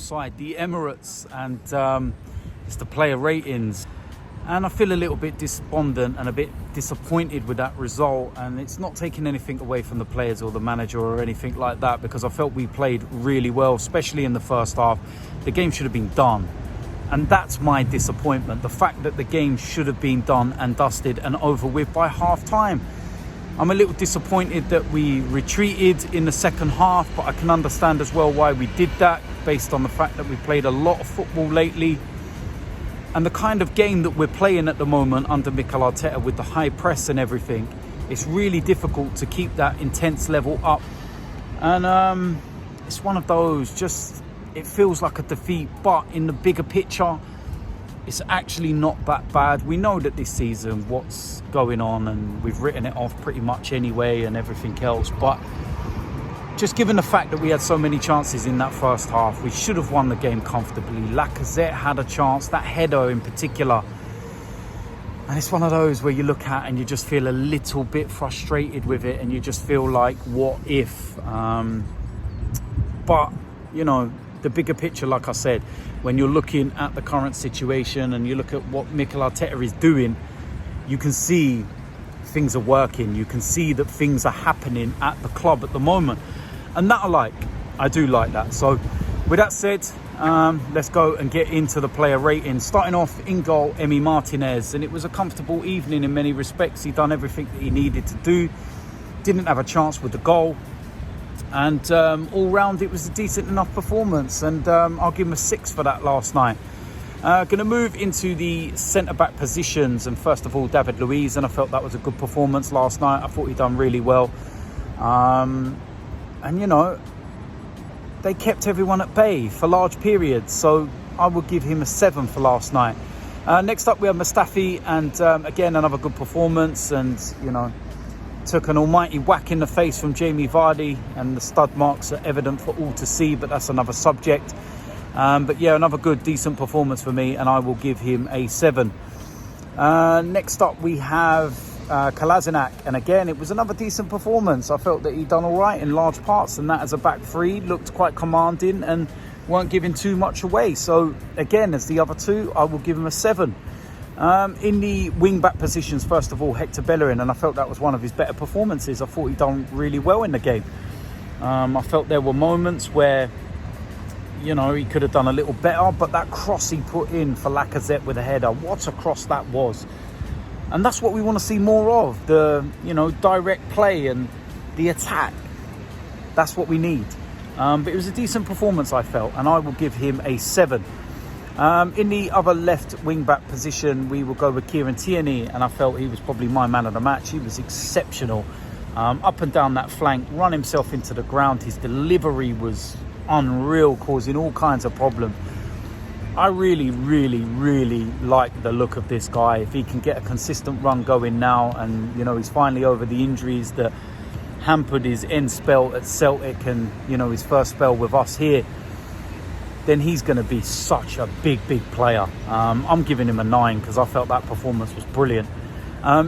side, the Emirates, and it's the player ratings. And I feel a little bit despondent and a bit disappointed with that result. And it's not taking anything away from the players or the manager or anything like that, because I felt we played really well, especially in the first half. The game should have been done. And that's my disappointment. The fact that the game should have been done and dusted and over with by half time. I'm a little disappointed that we retreated in the second half, but I can understand as well why we did that, based on the fact that we played a lot of football lately. And the kind of game that we're playing at the moment under Mikkel Arteta, with the high press and everything, it's really difficult to keep that intense level up. And it's one of those, just, it feels like a defeat, but in the bigger picture, it's actually not that bad. We know that this season what's going on, and we've written it off pretty much anyway and everything else. But just given the fact that we had so many chances in that first half, we should have won the game comfortably. Lacazette had a chance, that header in particular. And it's one of those where you look at and you just feel a little bit frustrated with it, and you just feel like, what if? But, you know, the bigger picture, like I said, when you're looking at the current situation and you look at what Mikkel Arteta is doing, you can see things are working. You can see that things are happening at the club at the moment. And that I do like that. So with that said, let's go and get into the player ratings. Starting off in goal, Emi Martinez. And it was a comfortable evening in many respects. He done everything that he needed to do. Didn't have a chance with the goal. And all round, it was a decent enough performance. And I'll give him a 6 for that last night. Going to move into the centre-back positions. And first of all, David Luiz. And I felt that was a good performance last night. I thought he done really well. And, you know, they kept everyone at bay for large periods. So I will give him a 7 for last night. Next up, we have Mustafi. And, again, another good performance. And, you know, took an almighty whack in the face from Jamie Vardy. And the stud marks are evident for all to see. But that's another subject. But, yeah, another good, decent performance for me. And I will give him a 7. Next up, we have Kolasinac, and again it was another decent performance. I felt that he'd done all right in large parts, and that as a back three looked quite commanding and weren't giving too much away. So again, as the other two, I will give him a 7. In the wing back positions, first of all, Hector Bellerin, and I felt that was one of his better performances. I thought he'd done really well in the game. I felt there were moments where, you know, he could have done a little better, but that cross he put in for Lacazette with a header, what a cross that was. And that's what we want to see more of, the, you know, direct play and the attack. That's what we need. But it was a decent performance, I felt, and I will give him a 7. In the other left wing-back position, we will go with Kieran Tierney, and I felt he was probably my man of the match. He was exceptional. Up and down that flank, run himself into the ground. His delivery was unreal, causing all kinds of problems. I really, really, really like the look of this guy. If he can get a consistent run going now, and, you know, he's finally over the injuries that hampered his end spell at Celtic and, you know, his first spell with us here, then he's going to be such a big, big player. I'm giving him a 9 because I felt that performance was brilliant.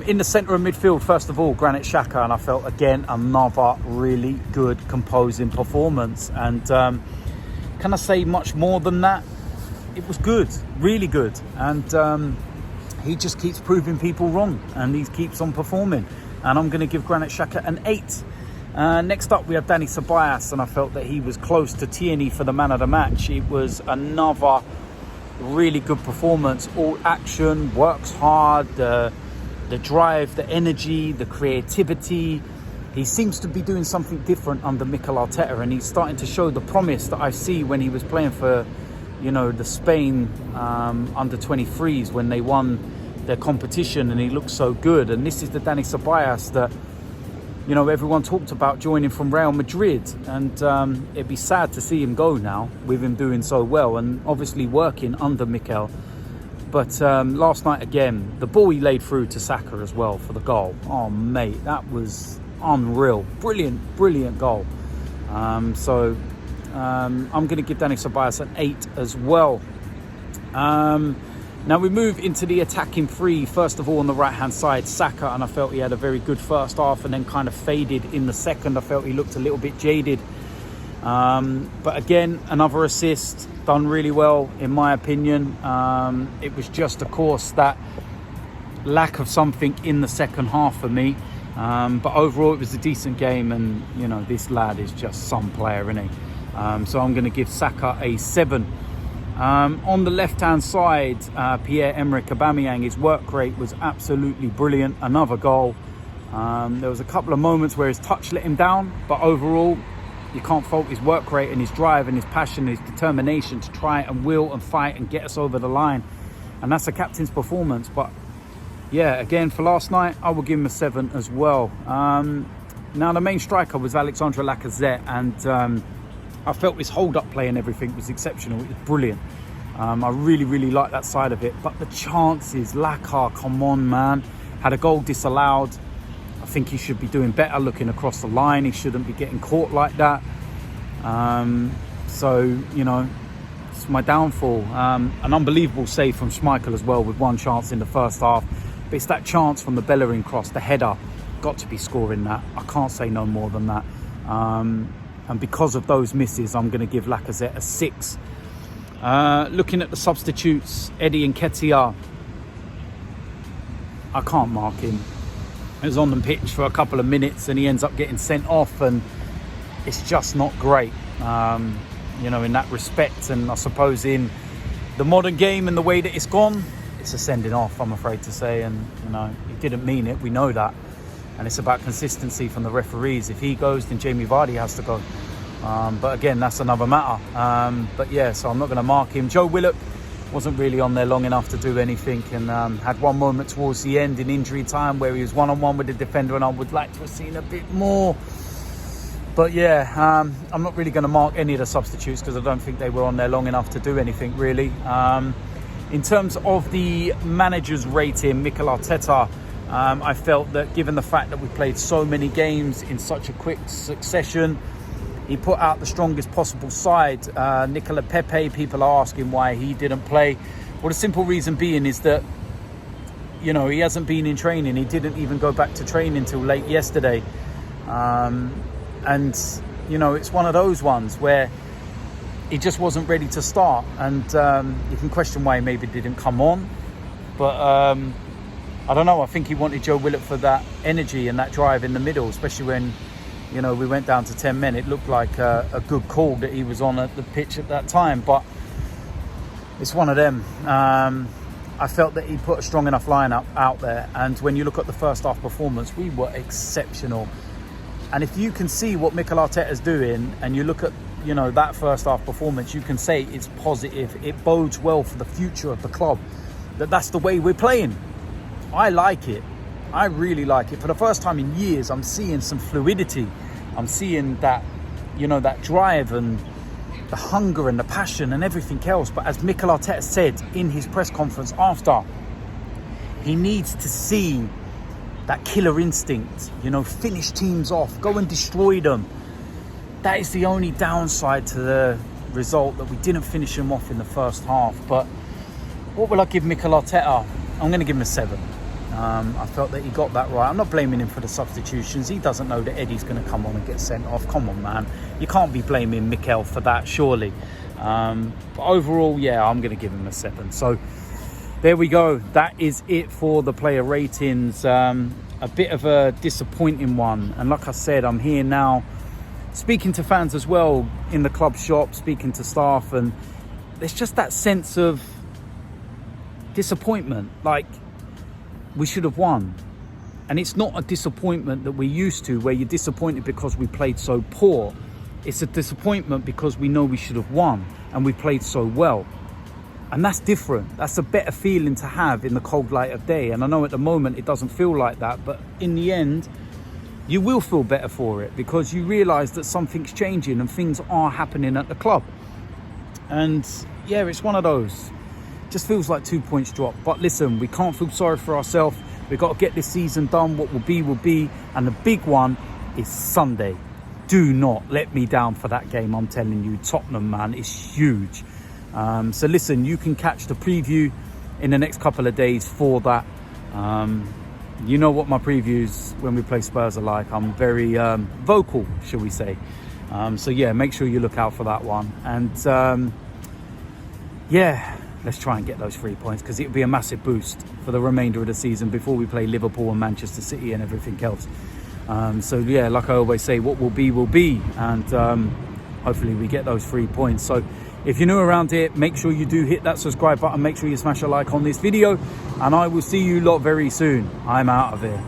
In the centre of midfield, first of all, Granit Xhaka, and I felt, again, another really good composing performance. And can I say much more than that? It was good, really good. And he just keeps proving people wrong, and he keeps on performing. And I'm going to give Granit Xhaka an 8. Next up, we have Dani Ceballos, and I felt that he was close to Tierney for the man of the match. It was another really good performance. All action, works hard, the drive, the energy, the creativity. He seems to be doing something different under Mikkel Arteta, and he's starting to show the promise that I see when he was playing for, you know, the Spain under 23s when they won their competition, and he looked so good. And this is the Dani Ceballos that, you know, everyone talked about joining from Real Madrid, and it'd be sad to see him go now with him doing so well and obviously working under Mikkel. But last night, again, the ball he laid through to Saka as well for the goal. Oh, mate, that was unreal. Brilliant, brilliant goal. I'm going to give Dani Ceballos an 8 as well. Now we move into the attacking three. First of all, on the right-hand side, Saka, and I felt he had a very good first half and then kind of faded in the second. I felt he looked a little bit jaded. But again, another assist, done really well in my opinion. It was just, of course, that lack of something in the second half for me. But overall, it was a decent game, and you know, this lad is just some player, isn't he? So I'm going to give Saka a 7. On the left-hand side, Pierre-Emerick Aubameyang, his work rate was absolutely brilliant. Another goal. There was a couple of moments where his touch let him down, but overall, you can't fault his work rate and his drive and his passion and his determination to try and will and fight and get us over the line. And that's a captain's performance. But yeah, again, for last night, I will give him a 7 as well. Now, the main striker was Alexandre Lacazette, and I felt his hold-up play and everything was exceptional. It was brilliant. I really, really like that side of it. But the chances, Lacazette, come on, man. Had a goal disallowed. I think he should be doing better looking across the line. He shouldn't be getting caught like that. So, you know, it's my downfall. An unbelievable save from Schmeichel as well, with one chance in the first half. But it's that chance from the Bellerin cross, the header. Got to be scoring that. I can't say no more than that. And because of those misses, I'm going to give Lacazette a 6. Looking at the substitutes, Eddie Nketiah, I can't mark him. He was on the pitch for a couple of minutes and he ends up getting sent off, and it's just not great, you know, in that respect. And I suppose in the modern game and the way that it's gone, it's a sending off, I'm afraid to say. And, you know, he didn't mean it, we know that. And it's about consistency from the referees. If he goes, then Jamie Vardy has to go. But again, that's another matter. But yeah, so I'm not going to mark him. Joe Willock wasn't really on there long enough to do anything, and had one moment towards the end in injury time where he was one-on-one with the defender, and I would like to have seen a bit more. But yeah, I'm not really going to mark any of the substitutes because I don't think they were on there long enough to do anything really. In terms of the manager's rating, Mikkel Arteta, I felt that given the fact that we played so many games in such a quick succession, he put out the strongest possible side. Nikola Pepe, people are asking why he didn't play. Well, the simple reason being is that, you know, he hasn't been in training. He didn't even go back to training till late yesterday. And, you know, it's one of those ones where he just wasn't ready to start. And you can question why he maybe didn't come on. But I don't know. I think he wanted Joe Willett for that energy and that drive in the middle, especially when, you know, we went down to 10 men. It looked like a good call that he was on at the pitch at that time. But it's one of them. I felt that he put a strong enough lineup out there. And when you look at the first half performance, we were exceptional. And if you can see what Mikkel Arteta is doing, and you look at, you know, that first half performance, you can say it's positive. It bodes well for the future of the club. That's the way we're playing. I like it. I really like it. For the first time in years, I'm seeing some fluidity. I'm seeing that, you know, that drive and the hunger and the passion and everything else. But as Mikkel Arteta said in his press conference after, he needs to see that killer instinct, you know, finish teams off, go and destroy them. That is the only downside to the result, that we didn't finish them off in the first half. But what will I give Mikkel Arteta? I'm going to give him a 7. I felt that he got that right. I'm not blaming him for the substitutions. He doesn't know that Eddie's going to come on and get sent off. Come on, man. You can't be blaming Mikkel for that, surely. But overall, yeah, I'm going to give him a 7. So there we go. That is it for the player ratings. A bit of a disappointing one. And like I said, I'm here now speaking to fans as well in the club shop, speaking to staff. And there's just that sense of disappointment. Like, we should have won. And it's not a disappointment that we're used to, where you're disappointed because we played so poor. It's a disappointment because we know we should have won and we played so well. And that's different. That's a better feeling to have in the cold light of day. And I know at the moment it doesn't feel like that, but in the end, you will feel better for it, because you realise that something's changing and things are happening at the club. And yeah, it's one of those. Just feels like 2 points drop. But listen, we can't feel sorry for ourselves. We've got to get this season done. What will be will be. And the big one is Sunday. Do not let me down for that game. I'm telling you, Tottenham, man, is huge. So listen, you can catch the preview in the next couple of days for that. You know what my previews when we play Spurs are like. I'm very vocal, shall we say. So yeah, make sure you look out for that one. And yeah, let's try and get those 3 points, because it would be a massive boost for the remainder of the season before we play Liverpool and Manchester City and everything else. So yeah, like I always say, what will be, and hopefully we get those 3 points. So if you're new around here, make sure you do hit that subscribe button, make sure you smash a like on this video, and I will see you lot very soon. I'm out of here.